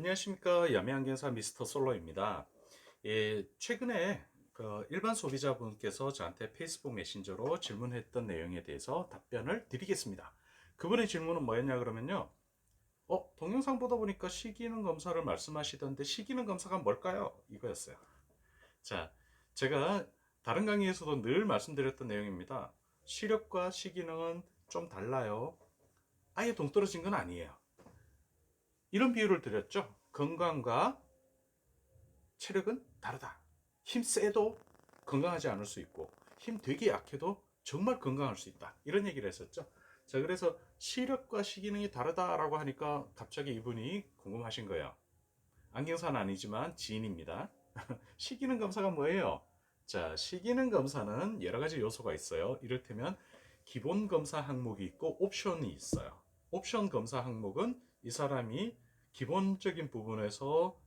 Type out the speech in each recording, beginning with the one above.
안녕하십니까. 야매안경사 미스터 솔로입니다. 최근에 일반 소비자분께서 저한테 페이스북 메신저로 질문했던 내용에 대해서 답변을 드리겠습니다. 그분의 질문은 뭐였냐 그러면요. 동영상 보다 보니까 시기능 검사를 말씀하시던데 시기능 검사가 뭘까요? 이거였어요. 자, 제가 다른 강의에서도 늘 말씀드렸던 내용입니다. 시력과 시기능은 좀 달라요. 아예 동떨어진 건 아니에요. 이런 비유를 드렸죠. 건강과 체력은 다르다. 힘 세도 건강하지 않을 수 있고 힘 되게 약해도 정말 건강할 수 있다. 이런 얘기를 했었죠. 자, 그래서 시력과 시기능이 다르다라고 하니까 갑자기 이분이 궁금하신 거예요. 안경사는 아니지만 지인입니다. 시기능 검사가 뭐예요? 자, 시기능 검사는 여러 가지 요소가 있어요. 이를테면 기본 검사 항목이 있고 옵션이 있어요. 옵션 검사 항목은 이 사람이 기본적인 부분에서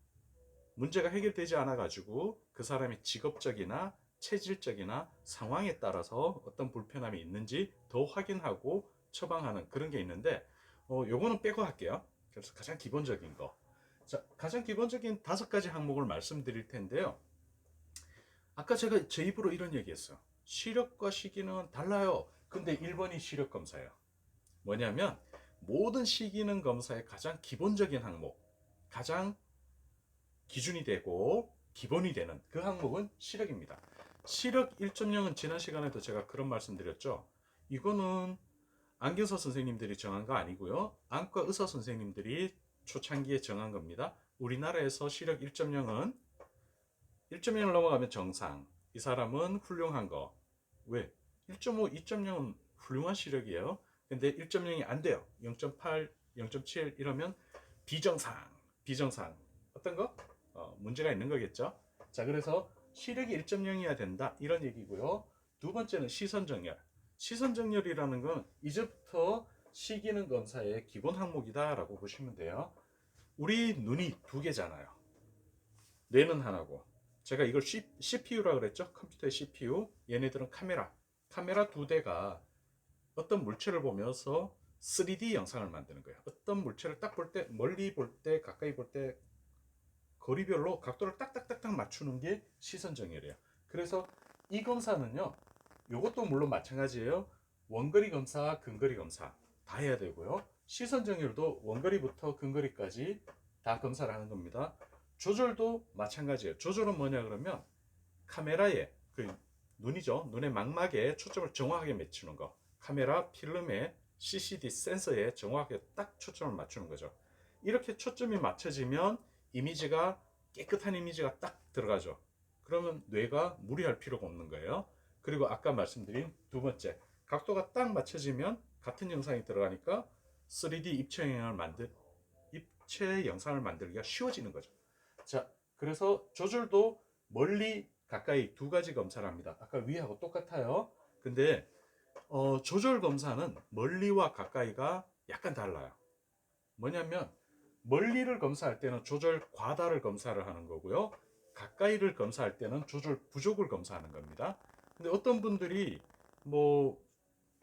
문제가 해결되지 않아 가지고 그 사람의 직업적이나 체질적이나 상황에 따라서 어떤 불편함이 있는지 더 확인하고 처방하는 그런 게 있는데 요거는 빼고 할게요. 그래서 가장 기본적인 거. 자, 가장 기본적인 5가지 항목을 말씀드릴 텐데요. 아까 제가 제 입으로 이런 얘기했어요. 시력과 시기능은 달라요. 근데 1번이 시력 검사예요. 뭐냐면 모든 시기능 검사의 가장 기본적인 항목, 가장 기준이 되고 기본이 되는 그 항목은 시력입니다. 시력 1.0은 지난 시간에도 제가 그런 말씀 드렸죠. 이거는 안경사 선생님들이 정한 거 아니고요. 안과 의사 선생님들이 초창기에 정한 겁니다. 우리나라에서 시력 1.0은 1.0을 넘어가면 정상. 이 사람은 훌륭한 거. 왜? 1.5, 2.0은 훌륭한 시력이에요. 근데 1.0이 안 돼요. 0.8, 0.7 이러면 비정상. 비정상. 어떤 거? 문제가 있는 거겠죠. 자, 그래서 시력이 1.0이어야 된다. 이런 얘기고요. 두 번째는 시선정렬. 시선정렬이라는 건 이제부터 시기능 검사의 기본 항목이다라고 보시면 돼요. 우리 눈이 두 개잖아요. 뇌는 하나고. 제가 이걸 CPU라 그랬죠? 컴퓨터의 CPU. 얘네들은 카메라. 카메라 두 대가 어떤 물체를 보면서 3D 영상을 만드는 거예요. 어떤 물체를 딱 볼 때, 멀리 볼 때, 가까이 볼 때, 거리별로 각도를 딱딱딱딱 맞추는 게 시선정렬이에요. 그래서 이 검사는요, 이것도 물론 마찬가지예요. 원거리 검사, 근거리 검사 다 해야 되고요. 시선정렬도 원거리부터 근거리까지 다 검사를 하는 겁니다. 조절도 마찬가지예요. 조절은 뭐냐 그러면 카메라에 그 눈이죠. 눈의 망막에 초점을 정확하게 맞추는 거. 카메라 필름에 CCD 센서에 정확하게 딱 초점을 맞추는 거죠. 이렇게 초점이 맞춰지면 이미지가 깨끗한 이미지가 딱 들어가죠. 그러면 뇌가 무리할 필요가 없는 거예요. 그리고 아까 말씀드린 두 번째, 각도가 딱 맞춰지면 같은 영상이 들어가니까 3D 입체 영상을 만들기가 쉬워지는 거죠. 자, 그래서 조절도 멀리 가까이 두 가지 검사를 합니다. 아까 위하고 똑같아요. 근데 조절 검사는 멀리와 가까이가 약간 달라요. 뭐냐면 멀리를 검사할 때는 조절 과다를 검사를 하는 거고요. 가까이를 검사할 때는 조절 부족을 검사하는 겁니다. 근데 어떤 분들이 뭐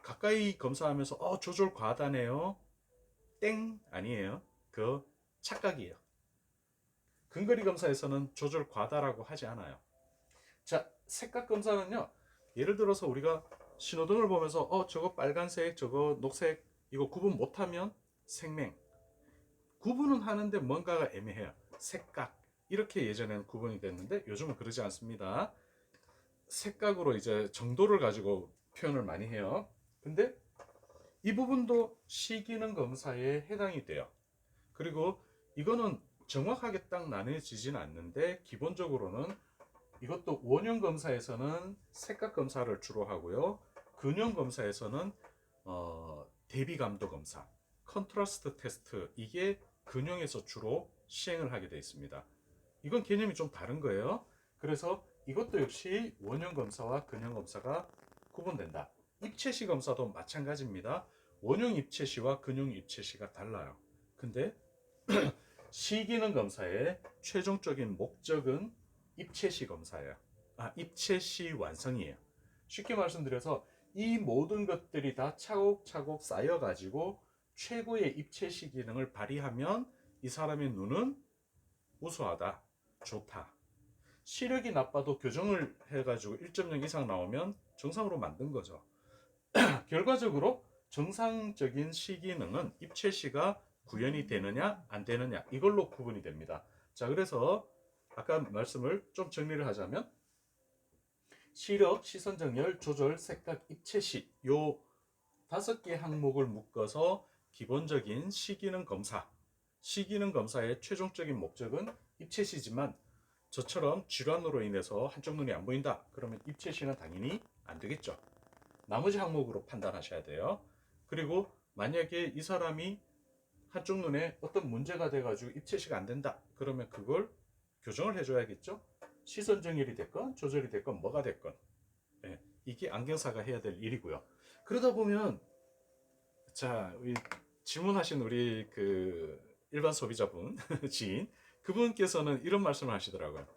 가까이 검사하면서 조절 과다네요. 땡 아니에요. 그 착각이에요. 근거리 검사에서는 조절 과다라고 하지 않아요. 자, 색각 검사는요. 예를 들어서 우리가 신호등을 보면서 저거 빨간색, 저거 녹색 이거 구분 못하면 생맹. 구분은 하는데 뭔가가 애매해요. 색각. 이렇게 예전에는 구분이 됐는데 요즘은 그러지 않습니다. 색각으로 이제 정도를 가지고 표현을 많이 해요. 근데 이 부분도 시기능 검사에 해당이 돼요. 그리고 이거는 정확하게 딱 나눠지진 않는데 기본적으로는 이것도 원형 검사에서는 색각 검사를 주로 하고요. 근형 검사에서는 대비 감도 검사, 컨트라스트 테스트 이게 근형에서 주로 시행을 하게 되어 있습니다. 이건 개념이 좀 다른 거예요. 그래서 이것도 역시 원형 검사와 근형 검사가 구분된다. 입체시 검사도 마찬가지입니다. 원형 입체시와 근형 입체시가 달라요. 근데 시기능 검사의 최종적인 목적은 입체시 검사예요. 입체시 완성이에요. 쉽게 말씀드려서 이 모든 것들이 다 차곡차곡 쌓여가지고 최고의 입체시 기능을 발휘하면 이 사람의 눈은 우수하다, 좋다. 시력이 나빠도 교정을 해가지고 1.0 이상 나오면 정상으로 만든 거죠. 결과적으로 정상적인 시기능은 입체시가 구현이 되느냐 안 되느냐 이걸로 구분이 됩니다. 자, 그래서 아까 말씀을 좀 정리를 하자면 시력, 시선정렬, 조절, 색각, 입체시 요 5개 항목을 묶어서 기본적인 시기능 검사, 시기능 검사의 최종적인 목적은 입체시지만 저처럼 질환으로 인해서 한쪽 눈이 안 보인다 그러면 입체시는 당연히 안 되겠죠. 나머지 항목으로 판단하셔야 돼요. 그리고 만약에 이 사람이 한쪽 눈에 어떤 문제가 돼가지고 입체시가 안 된다 그러면 그걸 교정을 해줘야겠죠. 시선 정렬이 됐건 조절이 됐건 뭐가 됐건, 예, 이게 안경사가 해야 될 일이고요. 그러다 보면 자, 질문하신 우리 그 일반 소비자분 지인 그분께서는 이런 말씀을 하시더라고요.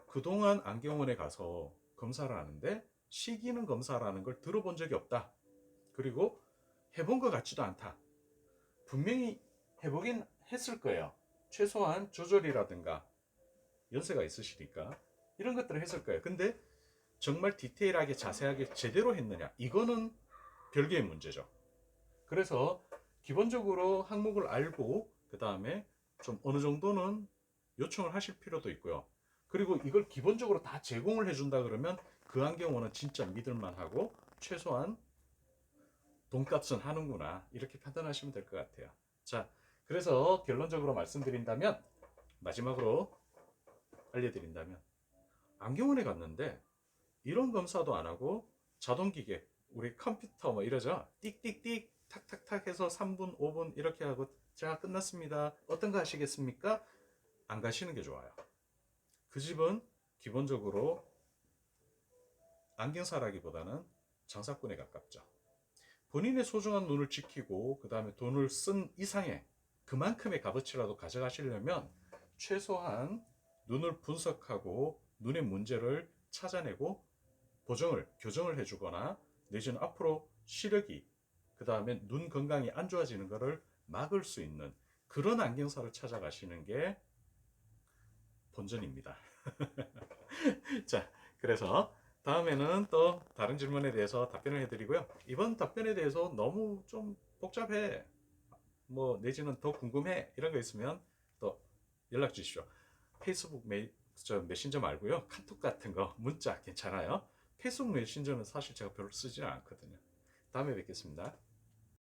그동안 안경원에 가서 검사를 하는데 시기능 검사라는 걸 들어본 적이 없다. 그리고 해본 것 같지도 않다. 분명히 해보긴 했을 거예요. 최소한 조절이라든가 연세가 있으시니까 이런 것들을 했을 거예요. 근데 정말 디테일하게 자세하게 제대로 했느냐 이거는 별개의 문제죠. 그래서 기본적으로 항목을 알고 그 다음에 좀 어느 정도는 요청을 하실 필요도 있고요. 그리고 이걸 기본적으로 다 제공을 해준다 그러면 그 안경원은 진짜 믿을만하고 최소한 돈값은 하는구나 이렇게 판단하시면 될 것 같아요. 자, 그래서 결론적으로 말씀드린다면 마지막으로 알려드린다면 안경원에 갔는데 이런 검사도 안 하고 자동기계 우리 컴퓨터 뭐 이러죠. 띡띡띡 탁탁탁 해서 3분 5분 이렇게 하고 자 끝났습니다 어떤 거 하시겠습니까? 안 가시는 게 좋아요. 그 집은 기본적으로 안경사라기보다는 장사꾼에 가깝죠. 본인의 소중한 눈을 지키고 그 다음에 돈을 쓴 이상의 그만큼의 값어치라도 가져가시려면 최소한 눈을 분석하고 눈의 문제를 찾아내고 보정을, 교정을 해주거나 내지는 앞으로 시력이 그 다음에 눈 건강이 안 좋아지는 것을 막을 수 있는 그런 안경사를 찾아가시는 게 본전입니다. 자, 그래서 다음에는 또 다른 질문에 대해서 답변을 해드리고요. 이번 답변에 대해서 너무 좀 복잡해, 뭐 내지는 더 궁금해 이런 거 있으면 또 연락 주십시오. 페이스북 메신저 말고요. 카톡 같은 거 문자 괜찮아요. 페이스북 메신저는 사실 제가 별로 쓰지는 않거든요. 다음에 뵙겠습니다.